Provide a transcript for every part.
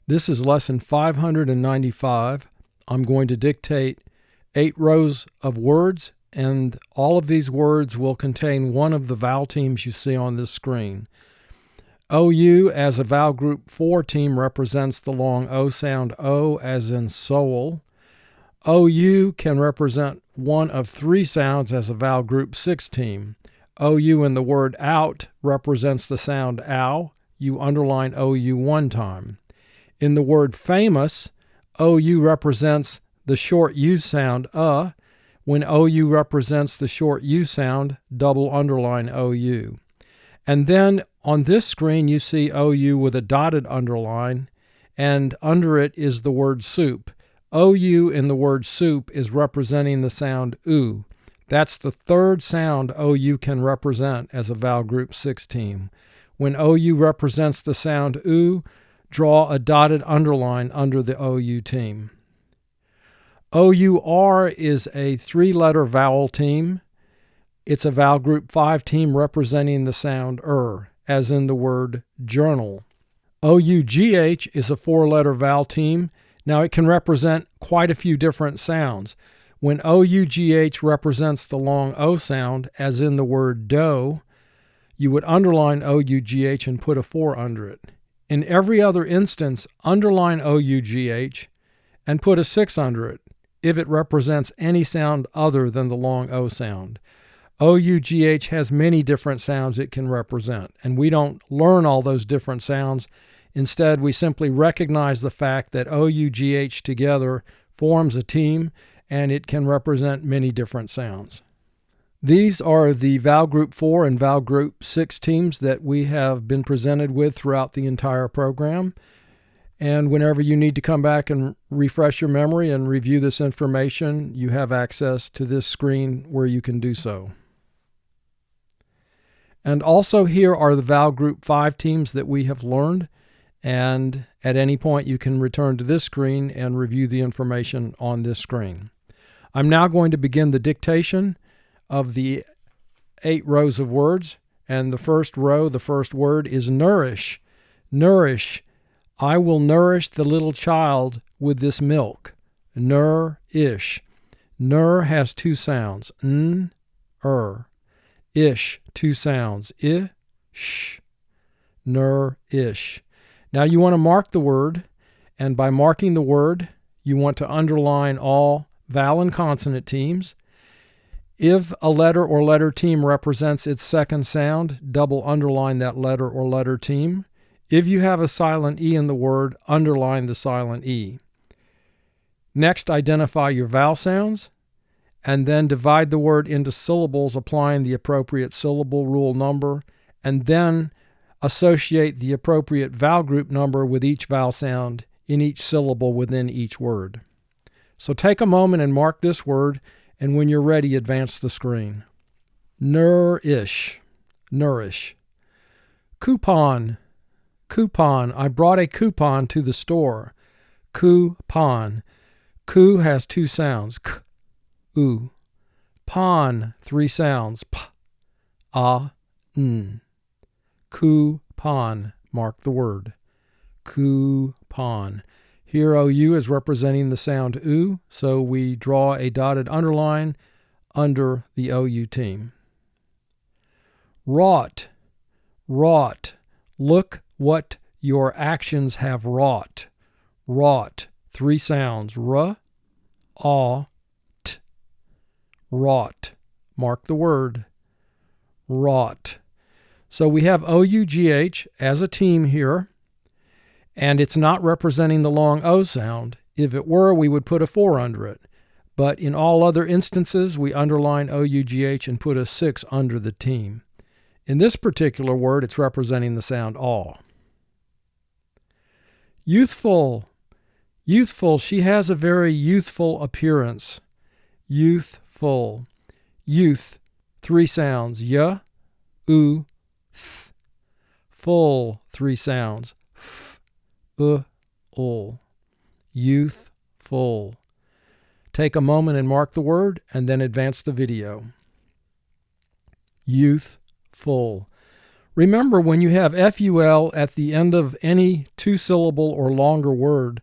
This is lesson 595. I'm going to dictate 8 rows of words, and all of these words will contain one of the vowel teams you see on this screen. OU as a vowel group 4 team represents the long O sound, O as in soul. OU can represent one of 3 sounds as a vowel group 6 team. OU in the word out represents the sound ow. You underline OU one time. In the word famous, OU represents the short U sound, When OU represents the short U sound, double underline OU. And then on this screen, you see OU with a dotted underline, and under it is the word soup. OU in the word soup is representing the sound oo. That's the 3rd sound OU can represent as a vowel group 6 team. When OU represents the sound oo, draw a dotted underline under the OU team. OUR is a 3-letter vowel team. It's a vowel group 5 team representing the sound as in the word journal. OUGH is a 4-letter vowel team. Now it can represent quite a few different sounds. When OUGH represents the long O sound, as in the word dough, you would underline OUGH and put a 4 under it. In every other instance, underline OUGH and put a 6 under it if it represents any sound other than the long O sound. OUGH has many different sounds it can represent, and we don't learn all those different sounds. Instead, we simply recognize the fact that OUGH together forms a team, and it can represent many different sounds. These are the vowel group 4 and vowel group 6 teams that we have been presented with throughout the entire program. And whenever you need to come back and refresh your memory and review this information, you have access to this screen where you can do so. And also here are the vowel group 5 teams that we have learned. And at any point you can return to this screen and review the information on this screen. I'm now going to begin the dictation of the 8 rows of words. And the first row, the first word is nourish. Nourish. I will nourish the little child with this milk. Nourish. Nur has 2 sounds. N, Ish, 2 sounds. I, sh. Nourish. Now you want to mark the word, and by marking the word, you want to underline all vowel and consonant teams. If a letter or letter team represents its 2nd sound, double underline that letter or letter team. If you have a silent E in the word, underline the silent E. Next, identify your vowel sounds, and then divide the word into syllables, applying the appropriate syllable rule number, and then associate the appropriate vowel group number with each vowel sound in each syllable within each word. So take a moment and mark this word, and when you're ready, advance the screen. Nourish. Nourish. Coupon. Coupon. I brought a coupon to the store. Coupon. Coo has 2 sounds. K, oo. Pon, 3 sounds. P, n. Coupon. Mark the word. Coupon. Here OU is representing the sound oo, so we draw a dotted underline under the OU team. Wrought. Wrought. Look what your actions have wrought. Wrought. 3 sounds. R, t. Wrought. Mark the word. Wrought. So we have OUGH as a team here, and it's not representing the long O sound. If it were, we would put a 4 under it. But in all other instances, we underline OUGH and put a 6 under the team. In this particular word, it's representing the sound aw. Youthful. Youthful. She has a very youthful appearance. Youthful. Youth. 3 sounds. Y, oo, th. Full. 3 sounds. F, ul. Youthful. Take a moment and mark the word, and then advance the video. Youthful. Remember, when you have FUL at the end of any two-syllable or longer word,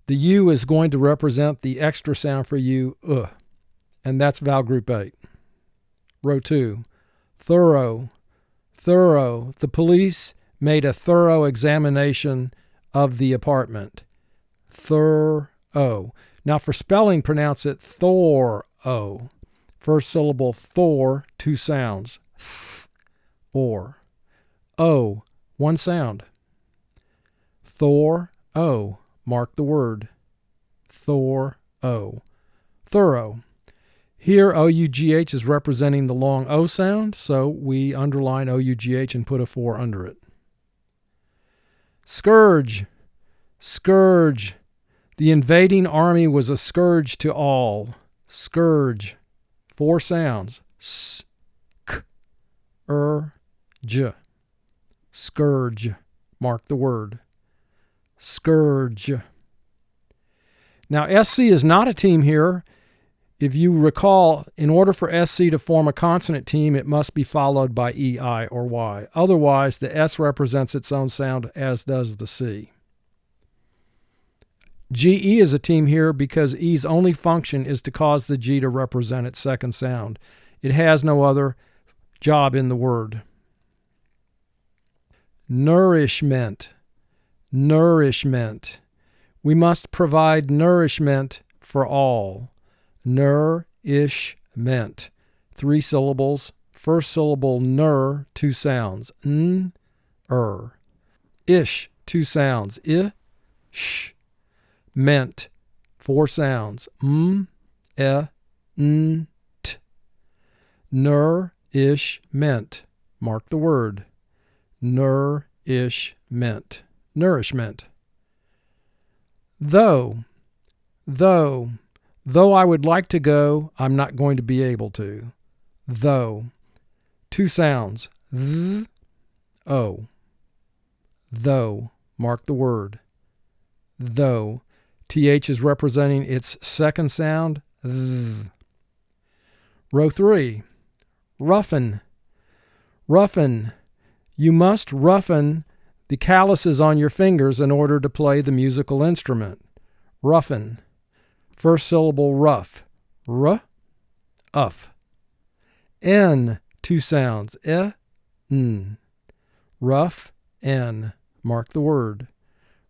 the U is going to represent the extra sound for you, and that's vowel group 8. Row 2, thorough, thorough. The police made a thorough examination of the apartment. Thorough. Now for spelling, pronounce it Thor-o. First syllable Thor, two sounds. Th, or. O, one sound. Thor-o. Mark the word. Thor-o. Thorough. Here, O-U-G-H is representing the long O sound, so we underline O-U-G-H and put a 4 under it. Scourge. Scourge. The invading army was a scourge to all. Scourge. 4 sounds. S, k, j. Scourge. Mark the word. Scourge. Now, SC is not a team here. If you recall, in order for SC to form a consonant team, it must be followed by E, I, or Y. Otherwise, the S represents its own sound, as does the C. GE is a team here because E's only function is to cause the G to represent its second sound. It has no other job in the word. Nourishment. Nourishment. We must provide nourishment for all. Nourishment. 3 syllables. First syllable nur, 2 sounds. N, Ish, 2 sounds. I, sh. Ment, 4 sounds. N, t. Nourishment. Mark the word. Nourishment. Nourishment. Though. Though. Though I would like to go, I'm not going to be able to. Though. 2 sounds. Th, o. Though. Mark the word. Though. TH is representing its second sound. Th. Row 3. Roughen. Roughen. You must roughen the calluses on your fingers in order to play the musical instrument. Roughen. First syllable rough. R, uff. N, 2 sounds. E, n. Rough, N. Mark the word.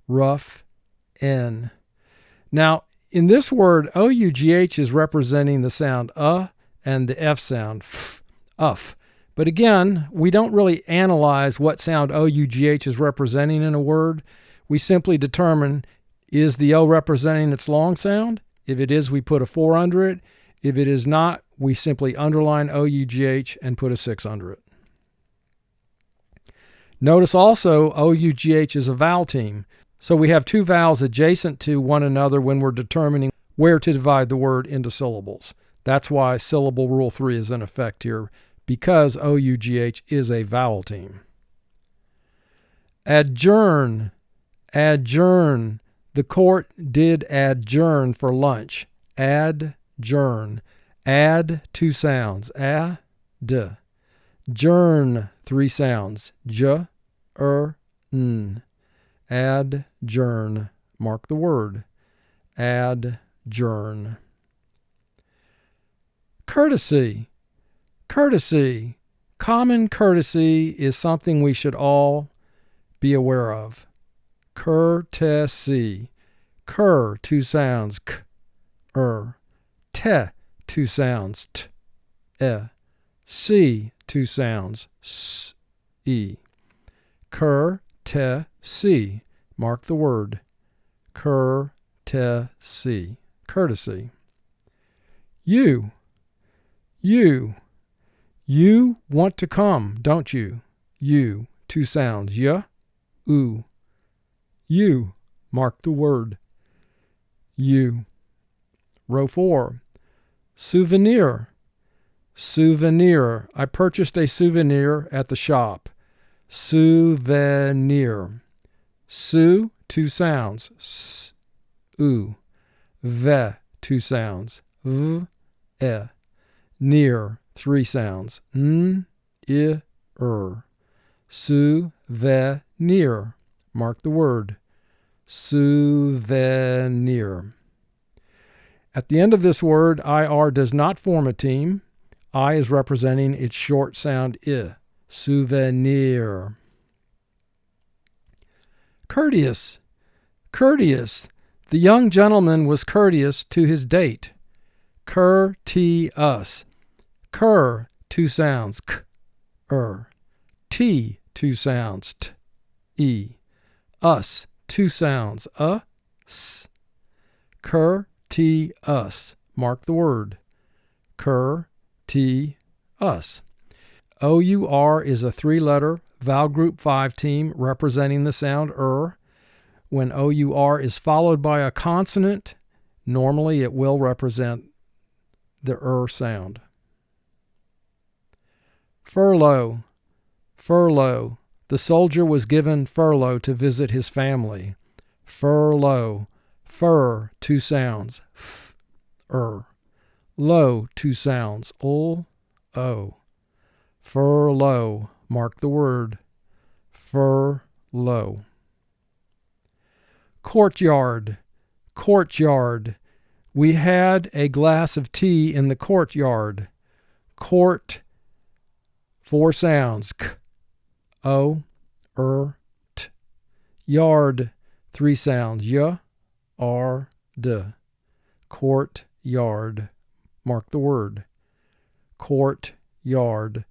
Rough, N. Now, in this word, O-U-G-H is representing the sound and the F sound, f, uff. But again, we don't really analyze what sound O-U-G-H is representing in a word. We simply determine, is the O representing its long sound? If it is, we put a 4 under it. If it is not, we simply underline O-U-G-H and put a 6 under it. Notice also O-U-G-H is a vowel team. So we have 2 vowels adjacent to one another when we're determining where to divide the word into syllables. That's why syllable rule 3 is in effect here, because O-U-G-H is a vowel team. Adjourn. Adjourn. The court did adjourn for lunch. Adjourn. Add, 2 sounds. A, d. Journ, 3 sounds. J, n. Adjourn. Mark the word. Adjourn. Courtesy. Courtesy. Common courtesy is something we should all be aware of. Courtesy. Cur, 2 sounds. K, Te, 2 sounds. T, e. See, 2 sounds. S, e. Courtesy. Mark the word. Courtesy. Courtesy. You. You. You want to come, don't you? You, 2 sounds. Y, oo. You. Mark the word. You. Row 4. Souvenir. Souvenir. I purchased a souvenir at the shop. Souvenir. Sou, 2 sounds. S, oo. Ve, 2 sounds. V, e. Near, 3 sounds. N, I, Souvenir. Mark the word. Souvenir. At the end of this word, IR does not form a team. I is representing its short sound I. Souvenir. Courteous. Courteous. The young gentleman was courteous to his date. Courteous. Cur, two sounds, k, T, two sounds, t, e. Us, two sounds, s. Courteous. Mark the word. Courteous. OUR is a three-letter vowel group 5 team representing the sound When OUR is followed by a consonant, normally it will represent the sound. Furlough. Furlough. The soldier was given furlough to visit his family. Furlough. Fur, two sounds, Low, two sounds, o. Furlough. Mark the word. Furlough. Courtyard. Courtyard. We had a glass of tea in the courtyard. Court, four sounds, k, o, t. Yard, three sounds, y, r, d. Courtyard. Mark the word. Courtyard.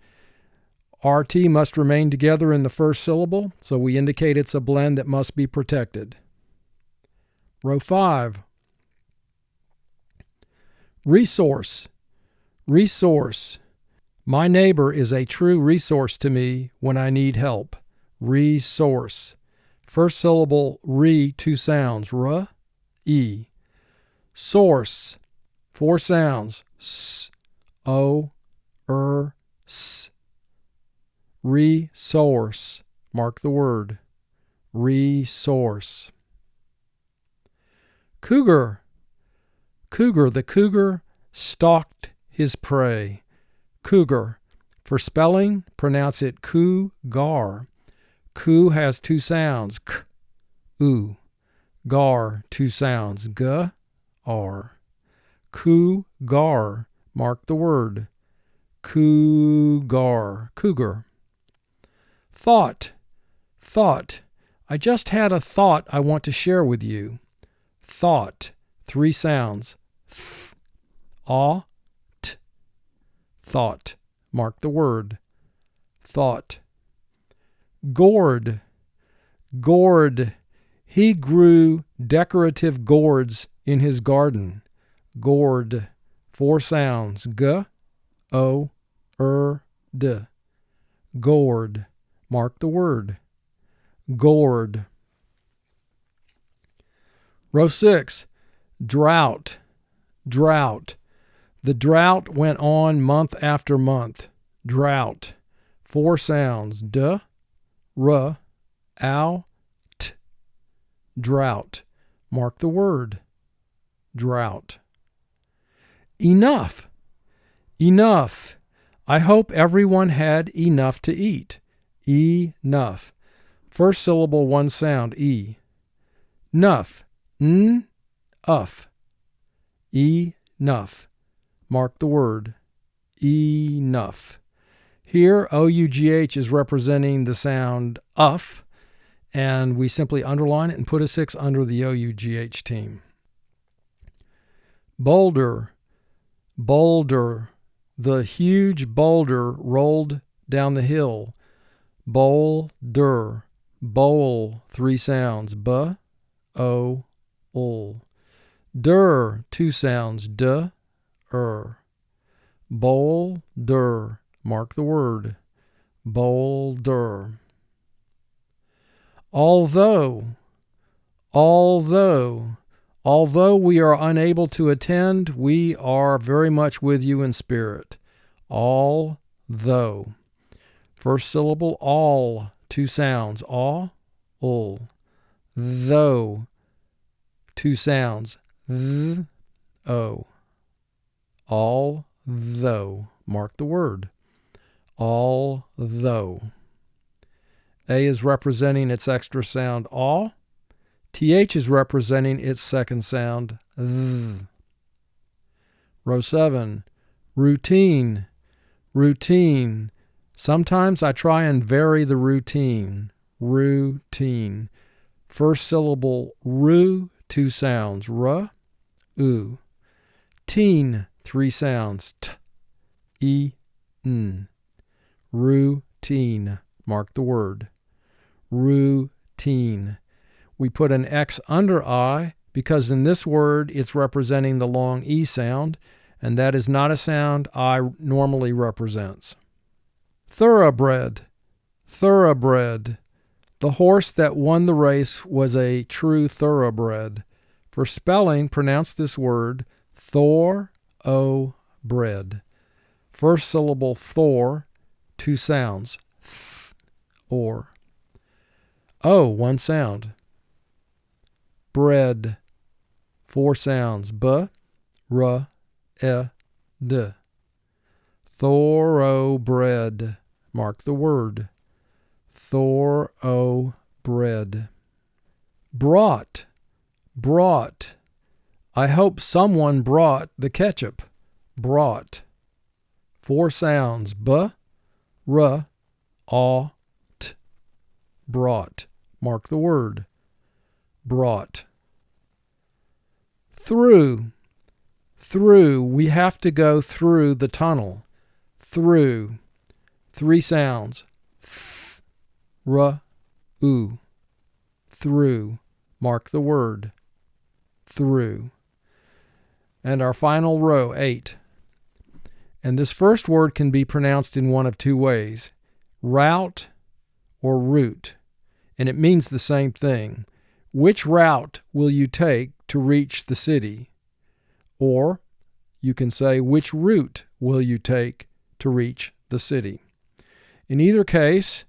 RT must remain together in the first syllable, so we indicate it's a blend that must be protected. Row 5. Resource. Resource. My neighbor is a true resource to me when I need help. Resource. First syllable, two sounds, e. Source. Four sounds, s, o, s. Resource. Mark the word. Resource. Cougar. Cougar. The cougar stalked his prey. Cougar. For spelling, pronounce it cougar. Coo has two sounds, k, oo. Gar, two sounds, g, r. Cougar. Mark the word. Cougar. Cougar. Thought. Thought. I just had a thought I want to share with you. Thought. Three sounds. Th, t. Thought. Mark the word. Thought. Gourd. Gourd. He grew decorative gourds in his garden. Gourd. Four sounds. G, o, d. Gourd. Mark the word. Gourd. Row 6. Drought. Drought. The drought went on month after month. Drought. Four sounds. D, r, ow, t. Drought. Mark the word. Drought. Enough. Enough. I hope everyone had enough to eat. Enough. First syllable, one sound, e. Nuff. N, uff. Enough. Mark the word. Enough. Here, OUGH is representing the sound uff, and we simply underline it and put a 6 under the OUGH team. Boulder. Boulder. The huge boulder rolled down the hill. Boulder. Bowl, three sounds, b, o, ul. Der, two sounds, d, Boulder. Mark the word. Boulder. Although we are unable to attend, we are very much with you in spirit. Although. First syllable, all, two sounds, aw, ul. Though, two sounds, th, o. Although. Mark the word. Although. A is representing its extra sound, aw. TH is representing its second sound, th. Row 7, routine, routine. Sometimes I try and vary the routine, routine. First syllable, ru, 2 sounds, r, u. Teen, 3 sounds, t, e, n. Routine. Mark the word. Routine. We put an X under I because in this word it's representing the long E sound, and that is not a sound I normally represents. Thoroughbred. Thoroughbred. The horse that won the race was a true thoroughbred. For spelling, pronounce this word Thor-o-bred. First syllable Thor, 2 sounds, th, or. O, 1 sound. Bread, 4 sounds, b, r, e, d. Thoroughbred. Mark the word. Thoroughbred. Brought. Brought. I hope someone brought the ketchup. Brought. 4 sounds, b, r, aw, t. Brought. Mark the word. Brought. Through. Through. We have to go through the tunnel. Through. 3 sounds. Th, r, u. Through. Mark the word. Through. And our final row, 8. And this first word can be pronounced in one of 2 ways, route or route, and it means the same thing. Which route will you take to reach the city? Or you can say, which route will you take to reach the city? In either case,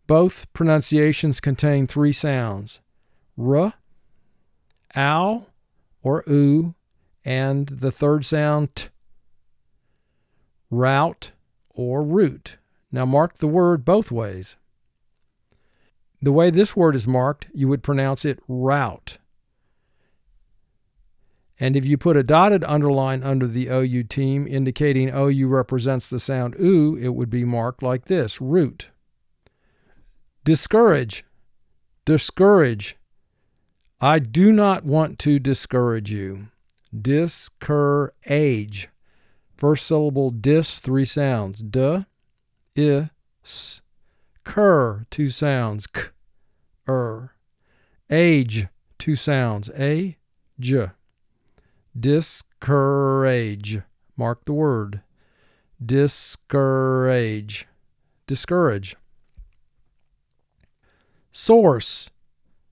both pronunciations contain 3 sounds, r, ow, or oo, and the third sound, t. Route or route. Now mark the word both ways. The way this word is marked, you would pronounce it route. And if you put a dotted underline under the OU team, indicating OU represents the sound oo, it would be marked like this, route. Discourage. Discourage. I do not want to discourage you. Discourage. First syllable, dis, 3 sounds, d, I, s. Cur, 2 sounds, k, Age, 2 sounds, a, j. Discourage. Mark the word. Discourage. Discourage. Source.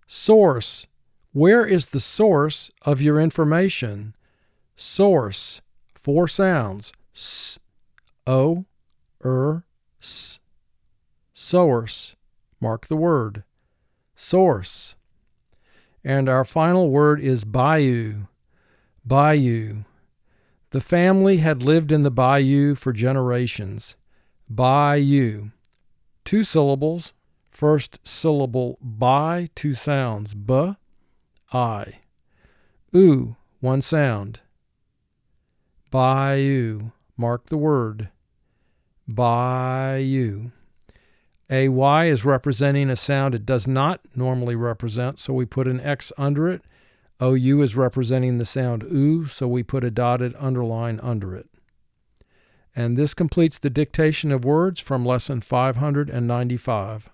Source. Where is the source of your information? Source. 4 sounds, s, o, s. Source. Mark the word. Source. And our final word is bayou. Bayou. The family had lived in the bayou for generations. Bayou. 2 syllables. First syllable, by, 2 sounds, b, I. Oo, 1 sound. Bayou. Mark the word. Bayou. A Y is representing a sound it does not normally represent, so we put an X under it. OU is representing the sound oo, so we put a dotted underline under it. And this completes the dictation of words from lesson 595.